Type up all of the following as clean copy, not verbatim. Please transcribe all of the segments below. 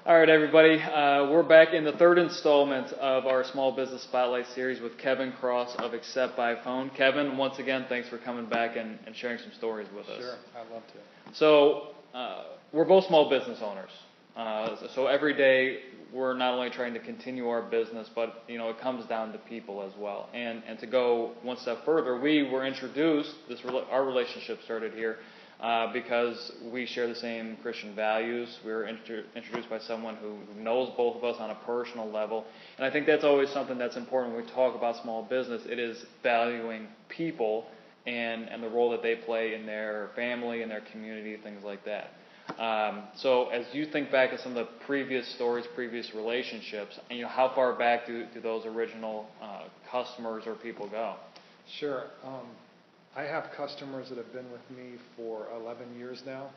All right, everybody. We're back in the third installment of our Small Business Spotlight series with Kevin Cross of Accept by Phone. Kevin, once again, thanks for coming back and sharing some stories with us. Sure, I'd love to. So, we're both small business owners. So every day, we're not only trying to continue our business, but it comes down to people as well. And to go one step further, we were introduced. Our relationship started here. Because we share the same Christian values. We were introduced by someone who knows both of us on a personal level. And I think that's always something that's important when we talk about small business. It is valuing people and the role that they play in their family, in their community, things like that. So as you think back to some of the previous stories, previous relationships, and how far back do those original customers or people go? Sure. I have customers that have been with me for 11 years now,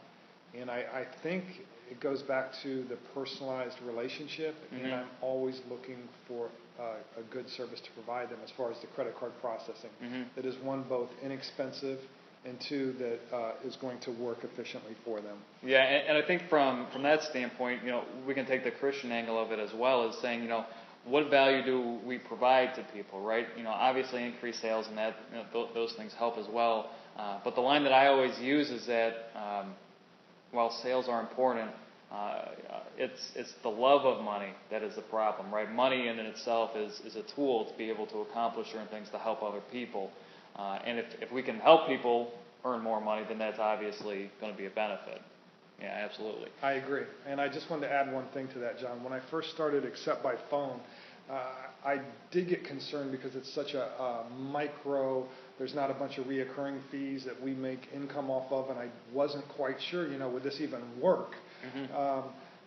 and I think it goes back to the personalized relationship, and I'm always looking for a good service to provide them as far as the credit card processing. That is, one, both inexpensive, and two, that is going to work efficiently for them. Yeah, and I think from that standpoint, we can take the Christian angle of it as well as saying, what value do we provide to people, right? Obviously increased sales and that those things help as well. But the line that I always use is that while sales are important, it's the love of money that is the problem, right? Money in itself is a tool to be able to accomplish certain things to help other people. And if we can help people earn more money, then that's obviously going to be a benefit. Yeah, absolutely. I agree. And I just wanted to add one thing to that, John. When I first started Accept by Phone, I did get concerned because it's such a micro, there's not a bunch of reoccurring fees that we make income off of, and I wasn't quite sure, would this even work?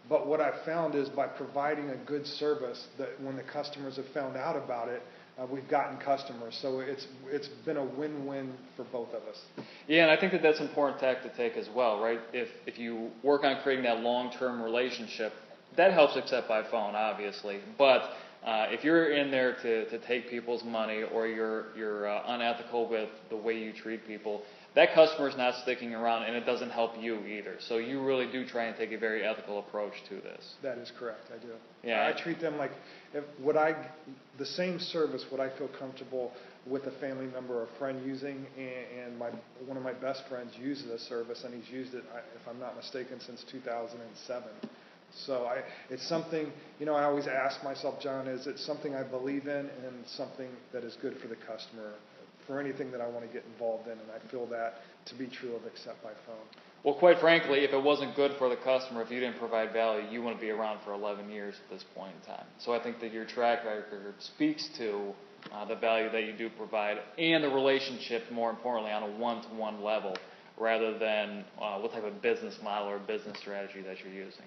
But what I found is by providing a good service, that when the customers have found out about it, we've gotten customers, so it's been a win-win for both of us. Yeah, and I think that's an important tack to take as well, right? If you work on creating that long-term relationship, that helps Accept by Phone, obviously. But if you're in there to take people's money, or you're unethical with the way you treat people, that customer's not sticking around, and it doesn't help you either. So you really do try and take a very ethical approach to this. That is correct, I do. Yeah. I treat them like, the same service would I feel comfortable with a family member or a friend using, and one of my best friends uses the service, and he's used it, if I'm not mistaken, since 2007. So it's something, I always ask myself, John, is it something I believe in and something that is good for the customer, for anything that I want to get involved in, and I feel that to be true of Accept by Phone. Well, quite frankly, if it wasn't good for the customer, if you didn't provide value, you wouldn't be around for 11 years at this point in time. So I think that your track record speaks to the value that you do provide and the relationship, more importantly, on a one-to-one level, rather than what type of business model or business strategy that you're using.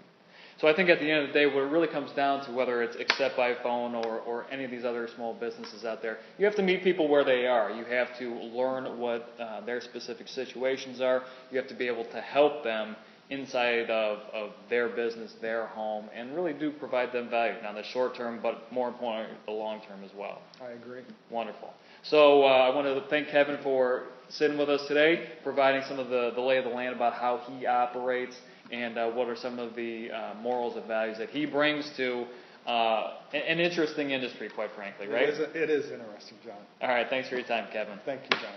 So I think at the end of the day, what it really comes down to, whether it's Accept by Phone or any of these other small businesses out there, you have to meet people where they are. You have to learn what their specific situations are. You have to be able to help them inside of their business, their home, and really do provide them value. Now, the short term, but more importantly, the long term as well. I agree. Wonderful. So I want to thank Kevin for sitting with us today, providing some of the lay of the land about how he operates, and what are some of the morals and values that he brings to an interesting industry, quite frankly, right? It is interesting, John. All right, thanks for your time, Kevin. Thank you, John.